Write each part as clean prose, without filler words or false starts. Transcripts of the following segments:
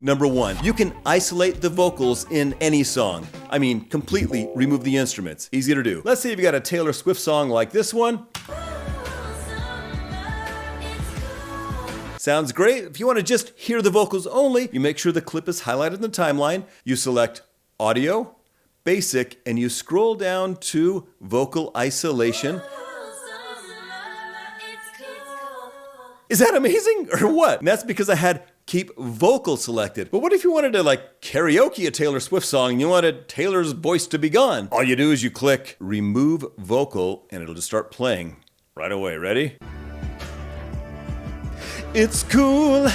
Number 1, you can isolate the vocals in any song. I mean, completely remove the instruments. Easy to do. Let's say you've got a Taylor Swift song like this one. Sounds great. If you want to just hear the vocals only, you make sure the clip is highlighted in the timeline. You select Audio, Basic, and you scroll down to Vocal Isolation. Is that amazing or what? And that's because I had Keep Vocal selected. But what if you wanted to karaoke a Taylor Swift song and you wanted Taylor's voice to be gone? All you do is you click Remove Vocal and it'll just start playing right away. Ready? It's cool,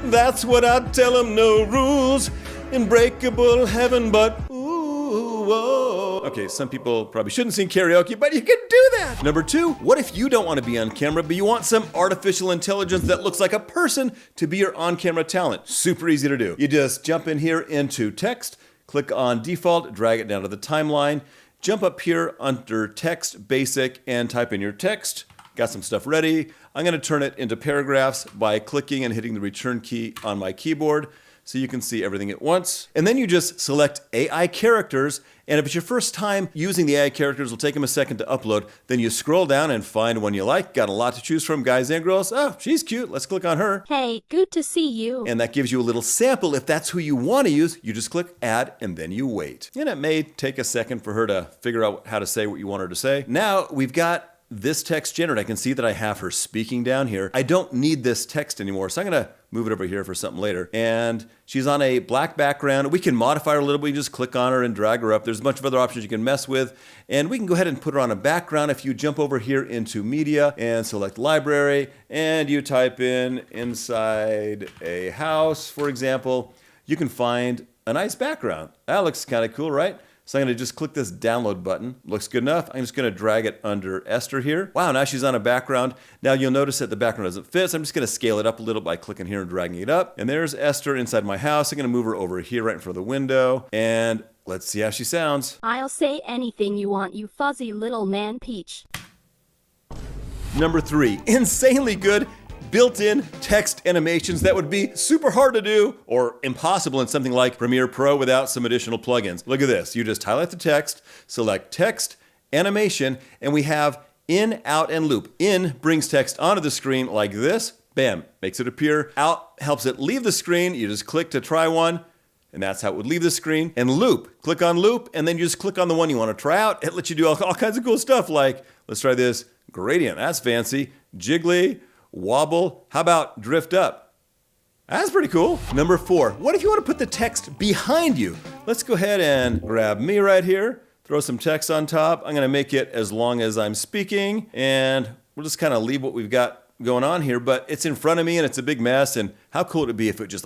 that's what I tell them, no rules, unbreakable heaven, but ooh, whoa. Okay, some people probably shouldn't sing karaoke, but you can do that. Number 2, what if you don't want to be on camera, but you want some artificial intelligence that looks like a person to be your on-camera talent? Super easy to do. You just jump in here into text, click on default, drag it down to the timeline, jump up here under text, basic, and type in your text. Got some stuff ready. I'm going to turn it into paragraphs by clicking and hitting the return key on my keyboard so you can see everything at once. And then you just select AI characters. And if it's your first time using the AI characters, it'll take them a second to upload. Then you scroll down and find one you like. Got a lot to choose from, guys and girls. Oh, she's cute. Let's click on her. Hey, good to see you. And that gives you a little sample. If that's who you want to use, you just click add and then you wait. And it may take a second for her to figure out how to say what you want her to say. Now we've got this text generated. I can see that I have her speaking down here. I don't need this text anymore, so I'm going to move it over here for something later. And she's on a black background. We can modify her a little bit. You just click on her and drag her up. There's a bunch of other options you can mess with. And we can go ahead and put her on a background. If you jump over here into media and select library, and you type in inside a house, for example, you can find a nice background. That looks kind of cool, right? So I'm going to just click this download button. Looks good enough. I'm just going to drag it under Esther here. Wow, now she's on a background. Now you'll notice that the background doesn't fit, so I'm just going to scale it up a little by clicking here and dragging it up. And there's Esther inside my house. I'm going to move her over here right in front of the window. And let's see how she sounds. I'll say anything you want, you fuzzy little man peach. Number 3, insanely good built-in text animations that would be super hard to do or impossible in something like Premiere Pro without some additional plugins. Look at this. You just highlight the text, select text, animation, and we have in, out, and loop. In brings text onto the screen like this. Bam, makes it appear. Out helps it leave the screen. You just click to try one, and that's how it would leave the screen. And loop, click on loop, and then you just click on the one you want to try out. It lets you do all kinds of cool stuff like, let's try this gradient. That's fancy. Jiggly. Wobble. How about drift up? That's pretty cool. Number 4, what if you want to put the text behind you? Let's go ahead and grab me right here, throw some text on top. I'm going to make it as long as I'm speaking, and we'll just kind of leave what we've got going on here, but it's in front of me and it's a big mess, and how cool would it be if it just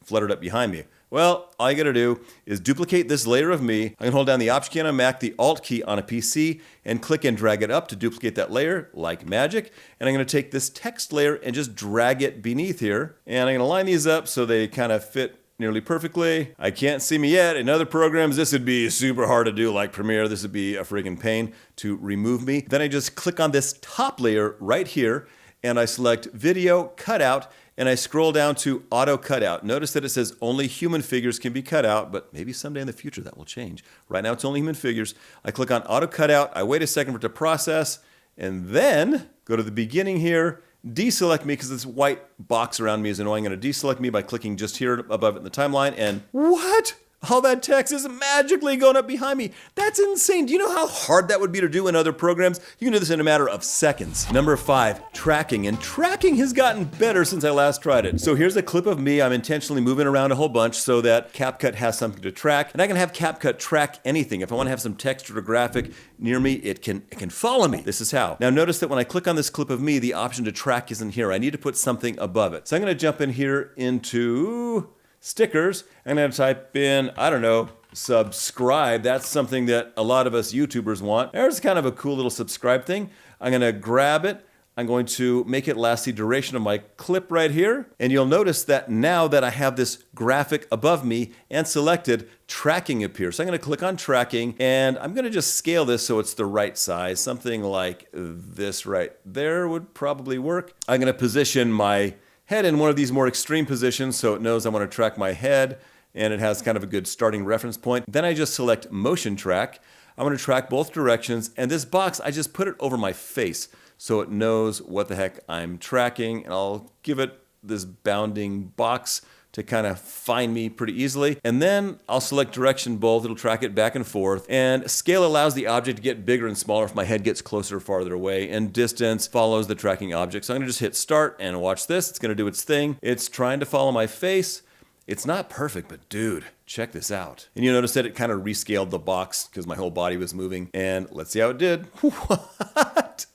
fluttered up behind me? Well, all you gotta do is duplicate this layer of me. I can hold down the Option key on a Mac, the Alt key on a PC, and click and drag it up to duplicate that layer like magic. And I'm gonna take this text layer and just drag it beneath here. And I'm gonna line these up so they kind of fit nearly perfectly. I can't see me yet. In other programs, this would be super hard to do, like Premiere. This would be a friggin' pain to remove me. Then I just click on this top layer right here, and I select Video Cutout, and I scroll down to Auto Cutout. Notice that it says only human figures can be cut out, but maybe someday in the future that will change. Right now it's only human figures. I click on Auto Cutout, I wait a second for it to process, and then go to the beginning here, deselect me because this white box around me is annoying. I'm going to deselect me by clicking just here above it in the timeline, and what? All that text is magically going up behind me. That's insane. Do you know how hard that would be to do in other programs? You can do this in a matter of seconds. Number 5, tracking. And tracking has gotten better since I last tried it. So here's a clip of me. I'm intentionally moving around a whole bunch so that Capcut has something to track. And I can have Capcut track anything. If I want to have some text or a graphic near me, it can follow me. This is how. Now notice that when I click on this clip of me, the option to track isn't here. I need to put something above it. So I'm going to jump in here into stickers. I'm going to type in, I don't know, subscribe. That's something that a lot of us YouTubers want. There's kind of a cool little subscribe thing. I'm going to grab it. I'm going to make it last the duration of my clip right here. And you'll notice that now that I have this graphic above me and selected, tracking appears. So I'm going to click on tracking, and I'm going to just scale this so it's the right size. Something like this right there would probably work. I'm going to position my head in one of these more extreme positions so it knows I want to track my head and it has kind of a good starting reference point. Then I just select motion track. I want to track both directions, and this box, I just put it over my face so it knows what the heck I'm tracking, and I'll give it this bounding box to kind of find me pretty easily. And then I'll select direction both. It'll track it back and forth. And scale allows the object to get bigger and smaller if my head gets closer or farther away. And distance follows the tracking object. So I'm gonna just hit start and watch this. It's gonna do its thing. It's trying to follow my face. It's not perfect, but dude, check this out. And you notice that it kind of rescaled the box because my whole body was moving. And let's see how it did. What?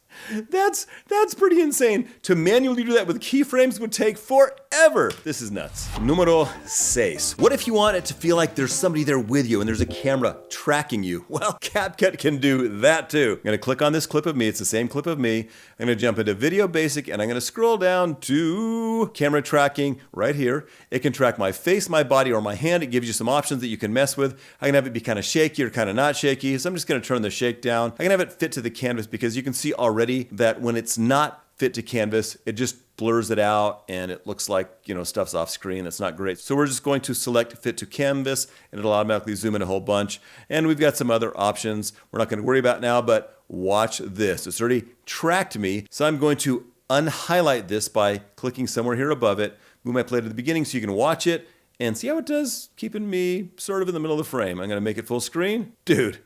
That's pretty insane. To manually do that with keyframes would take forever. This is nuts. Numero 6. What if you want it to feel like there's somebody there with you and there's a camera tracking you? Well, Capcut can do that too. I'm gonna click on this clip of me. It's the same clip of me. I'm gonna jump into Video Basic and I'm gonna scroll down to camera tracking right here. It can track my face, my body, or my hand. It gives you some options that you can mess with. I can have it be kind of shaky or kind of not shaky. So I'm just gonna turn the shake down. I can have it fit to the canvas because you can see already that when it's not fit to canvas, it just blurs it out and it looks like, stuff's off screen. That's not great. So we're just going to select fit to canvas and it'll automatically zoom in a whole bunch. And we've got some other options we're not going to worry about now, but watch this. It's already tracked me. So I'm going to unhighlight this by clicking somewhere here above it, move my play to the beginning so you can watch it and see how it does, keeping me sort of in the middle of the frame. I'm going to make it full screen. Dude,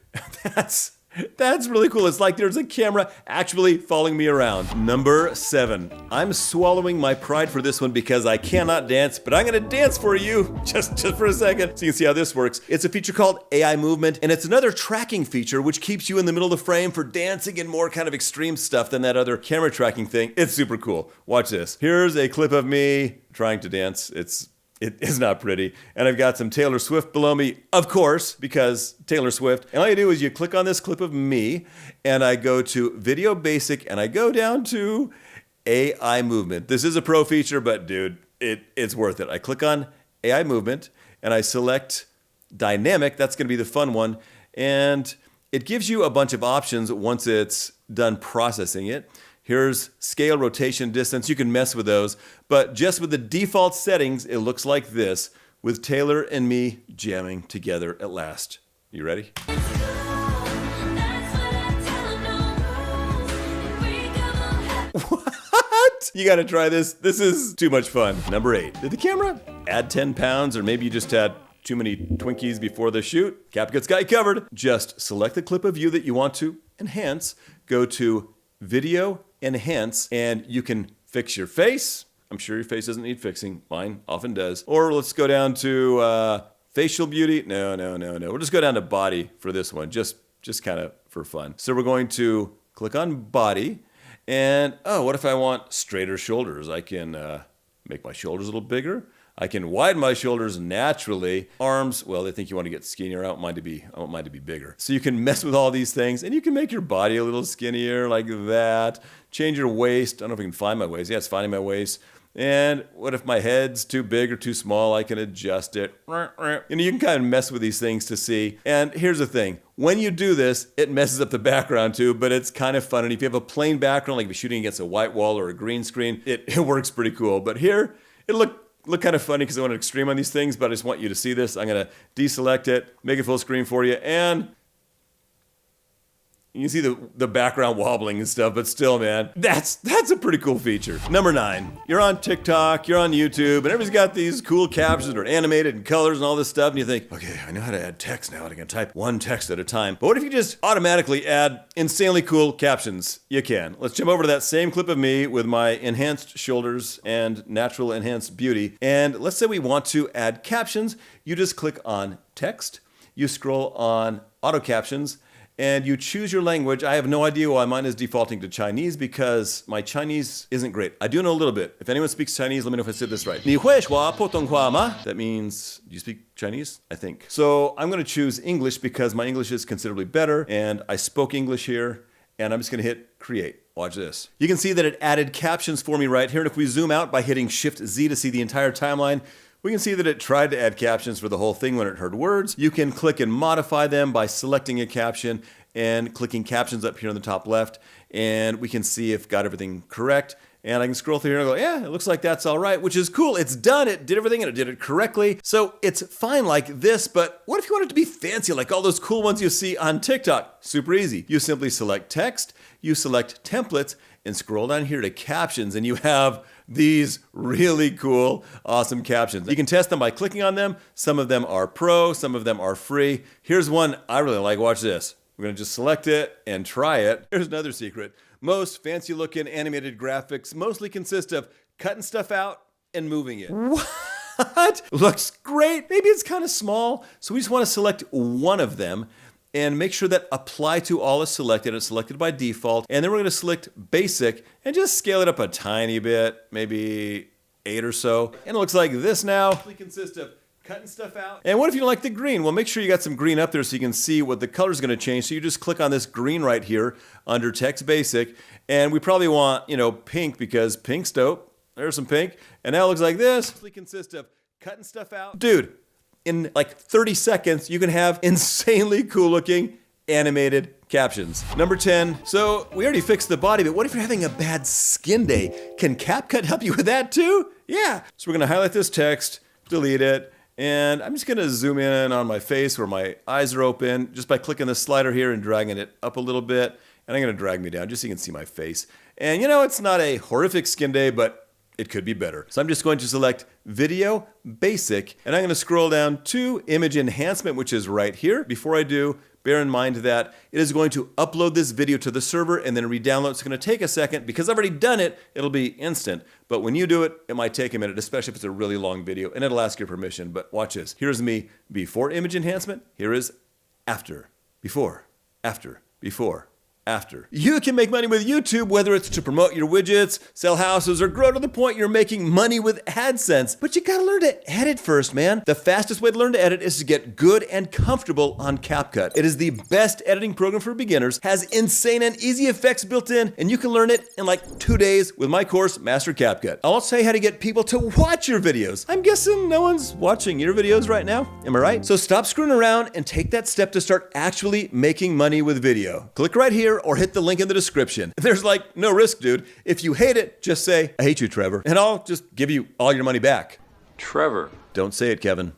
That's really cool. It's like there's a camera actually following me around. Number 7. I'm swallowing my pride for this one because I cannot dance, but I'm gonna dance for you just for a second so you can see how this works. It's a feature called AI movement, and it's another tracking feature which keeps you in the middle of the frame for dancing and more kind of extreme stuff than that other camera tracking thing. It's super cool. Watch this. Here's a clip of me trying to dance. It is not pretty. And I've got some Taylor Swift below me, of course, because Taylor Swift. And all you do is you click on this clip of me, and I go to Video Basic, and I go down to AI Movement. This is a pro feature, but dude, it's worth it. I click on AI Movement, and I select Dynamic. That's going to be the fun one. And it gives you a bunch of options once it's done processing it. Here's scale, rotation, distance. You can mess with those. But just with the default settings, it looks like this, with Taylor and me jamming together at last. You ready? What? You gotta try this. This is too much fun. Number 8. Did the camera add 10 pounds, or maybe you just had too many Twinkies before the shoot? Capcut's got you covered. Just select the clip of you that you want to enhance. Go to Video, Enhance, and you can fix your face. I'm sure your face doesn't need fixing. Mine often does. Or let's go down to facial beauty. No. We'll just go down to body for this one, just kind of for fun. So we're going to click on body, and what if I want straighter shoulders? I can make my shoulders a little bigger. I can widen my shoulders naturally. Arms, well, they think you want to get skinnier. I want mine to be bigger. So you can mess with all these things, and you can make your body a little skinnier like that. Change your waist. I don't know if I can find my waist. Yeah, it's finding my waist. And what if my head's too big or too small? I can adjust it. You can kind of mess with these things to see. And here's the thing. When you do this, it messes up the background too, but it's kind of fun. And if you have a plain background, like if you're shooting against a white wall or a green screen, it works pretty cool. But here, it look kind of funny because I want to extreme on these things, but I just want you to see this. I'm going to deselect it, make it full screen for you, and you can see the background wobbling and stuff, but still, man, that's a pretty cool feature. Number 9, you're on TikTok, you're on YouTube, and everybody's got these cool captions that are animated and colors and all this stuff, and you think, okay, I know how to add text now, and I can type one text at a time. But what if you just automatically add insanely cool captions? You can. Let's jump over to that same clip of me with my enhanced shoulders and natural enhanced beauty, and let's say we want to add captions. You just click on text, you scroll on auto captions, and you choose your language. I have no idea why mine is defaulting to Chinese because my Chinese isn't great. I do know a little bit. If anyone speaks Chinese, let me know if I said this right. 你会说普通话吗? That means, do you speak Chinese? I think. So I'm gonna choose English because my English is considerably better and I spoke English here, and I'm just gonna hit create. Watch this. You can see that it added captions for me right here, and if we zoom out by hitting Shift Z to see the entire timeline, we can see that it tried to add captions for the whole thing when it heard words. You can click and modify them by selecting a caption and clicking captions up here on the top left, and we can see if got everything correct. And I can scroll through here and go, yeah, it looks like that's all right, which is cool. It's done. It did everything and it did it correctly. So it's fine like this, but what if you want it to be fancy like all those cool ones you see on TikTok? Super easy. You simply select text, you select templates, and scroll down here to captions, and you have these really cool, awesome captions. You can test them by clicking on them. Some of them are pro, some of them are free. Here's one I really like. Watch this. We're gonna just select it and try it. Here's another secret. Most fancy looking animated graphics mostly consist of cutting stuff out and moving it. What? Looks great. Maybe it's kind of small. So we just want to select one of them and make sure that apply to all is selected. It's selected by default. And then we're going to select basic and just scale it up a tiny bit, maybe 8 or so. And it looks like this now. It consists of cutting stuff out. And what if you don't like the green? Well, make sure you got some green up there so you can see what the color is going to change. So you just click on this green right here under text basic. And we probably want, pink because pink's dope. There's some pink. And now it looks like this. It consists of cutting stuff out. Dude, in like 30 seconds, you can have insanely cool looking animated captions. Number 10. So we already fixed the body, but what if you're having a bad skin day? Can Capcut help you with that too? Yeah. So we're going to highlight this text, delete it. And I'm just gonna zoom in on my face where my eyes are open just by clicking the slider here and dragging it up a little bit. And I'm gonna drag me down just so you can see my face. And it's not a horrific skin day, but it could be better. So I'm just going to select Video, Basic, and I'm gonna scroll down to Image Enhancement, which is right here. Before I do, bear in mind that it is going to upload this video to the server and then re-download. It's gonna take a second. Because I've already done it, it'll be instant. But when you do it, it might take a minute, especially if it's a really long video, and it'll ask your permission. But watch this. Here's me before image enhancement. Here is after, before, after, before, after. You can make money with YouTube, whether it's to promote your widgets, sell houses, or grow to the point you're making money with AdSense. But you gotta learn to edit first, man. The fastest way to learn to edit is to get good and comfortable on Capcut. It is the best editing program for beginners, has insane and easy effects built in, and you can learn it in like 2 days with my course, Master Capcut. I'll also tell you how to get people to watch your videos. I'm guessing no one's watching your videos right now, am I right? So stop screwing around and take that step to start actually making money with video. Click right here or hit the link in the description. There's like no risk, dude. If you hate it, just say, I hate you, Trevor, and I'll just give you all your money back. Trevor. Don't say it, Kevin.